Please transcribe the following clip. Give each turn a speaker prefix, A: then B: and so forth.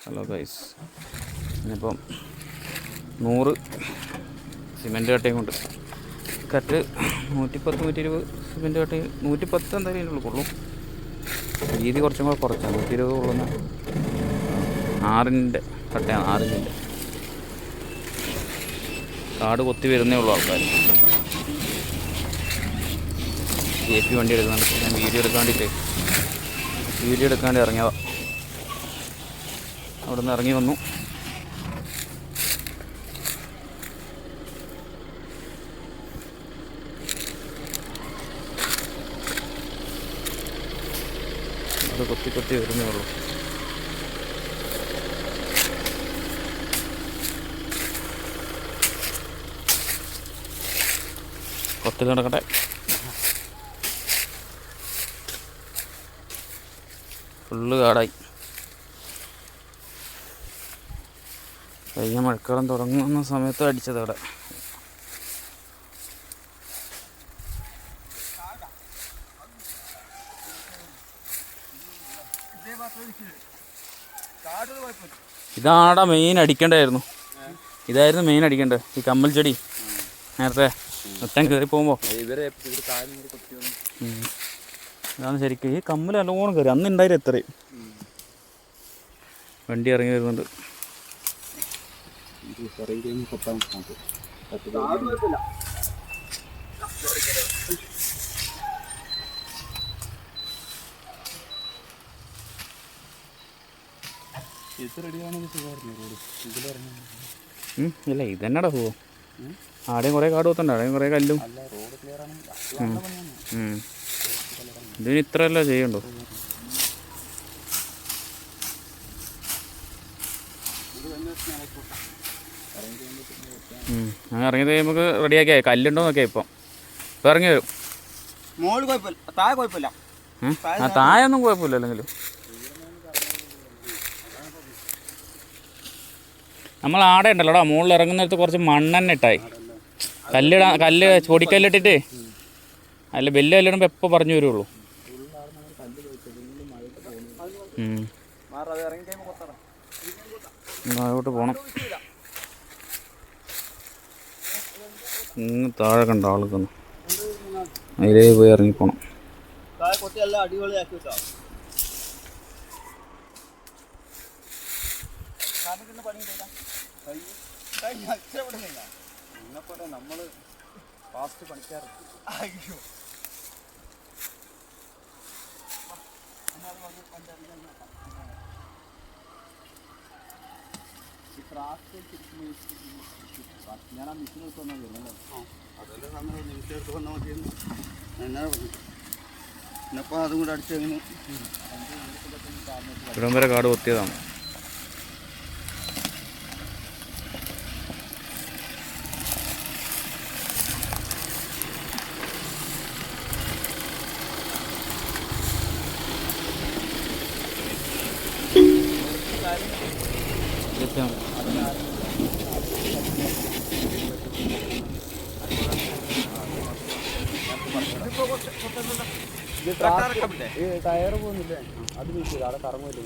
A: Hello guys, ഇനിയിപ്പം 100 cement കട്ടയും കൊണ്ട് cut 110 120 cement കട്ടയും 110 എന്തായാലും കൊള്ളും. വീതി കുറച്ചും കൂടെ കുറച്ചാണ്. 120 കൊള്ളുന്ന 6-ൻ്റെ കട്ടയാണ്. 6 ഇഞ്ചിൻ്റെ കാട് കൊത്തി വരുന്നേ ഉള്ളൂ ആൾക്കാർ. JP വണ്ടി എടുക്കുന്നുണ്ട്. ഞാൻ വീഡിയോ എടുക്കാൻ വേണ്ടി ഇറങ്ങിയതാണ്. അവിടെ നിന്ന് ഇറങ്ങി വന്നു. അത് കൊത്തി വരുന്നേ ഉള്ളൂ. കൊത്തിൽ നടക്കട്ടെ. ഫുള്ള് കാടായി. കഴിഞ്ഞ മഴക്കാലം തുടങ്ങുന്ന സമയത്ത് അടിച്ചത് അവിടെ. ഇതാടാ മെയിൻ അടിക്കേണ്ടായിരുന്നു. ഇതായിരുന്നു മെയിൻ അടിക്കേണ്ടത്. ഈ കമ്മൽ ചെടി നേരത്തെ ഒറ്റം കയറി പോകുമ്പോൾ ഇതാണ് ശരിക്കും. ഈ കമ്മൽ നല്ലോണം കയറി. അന്ന് ഉണ്ടായിരുന്നു എത്രയും. വണ്ടി ഇറങ്ങി വരുന്നുണ്ട്. ഇല്ല, ഇതെന്നാടാ പോവോ. ആടെയും കുറേ കാട് കൊത്തണ്ട, ആടെയും കുറേ കല്ലും. ഇതിന് ഇത്രയല്ല ചെയ്യണ്ടോ. അങ്ങനെ ഇറങ്ങിയത് നമുക്ക് റെഡിയാക്കിയാൽ കല്ലുണ്ടോ നോക്കിയാൽ ഇപ്പം ഇറങ്ങി വരും. താഴൊന്നും കുഴപ്പമില്ല. അല്ലെങ്കിലും നമ്മൾ ആടെ ഉണ്ടല്ലോടാ മുകളിൽ ഇറങ്ങുന്നിടത്ത് കുറച്ച് മണ്ണെണ്ണ ഇട്ടായി. കല്ല് പൊടിക്കല്ലിട്ടിട്ട് അതിൽ ബെല്ല് കല്ലിടുമ്പോൾ എപ്പോൾ പറഞ്ഞു വരുള്ളൂ. താഴോട്ട് പോകണം. താഴെ കണ്ട ആൾക്കൊന്ന് അതിലേ പോയി ഇറങ്ങിപ്പോണം.
B: നമ്മള് ഫാസ്റ്റ് പണിക്കാറ്. ഞാൻ ആ മിഷീൻ എടുത്ത് വന്നാൽ വരുന്നല്ലോ. അതെല്ലാം സമയം മിഷീൻ എടുത്ത് വന്നാൽ മതിയെന്ന് എന്നാ പറഞ്ഞു. എന്നപ്പോൾ അതും കൂടെ അടിച്ച് എങ്ങനെ
A: ഇവിടം വരെ കാട് കൊത്തിയതാണ്.
B: ടയർ പോകുന്നില്ലേ? അത് വീട്ടിൽ അവിടെ കറങ്ങുമല്ലോ.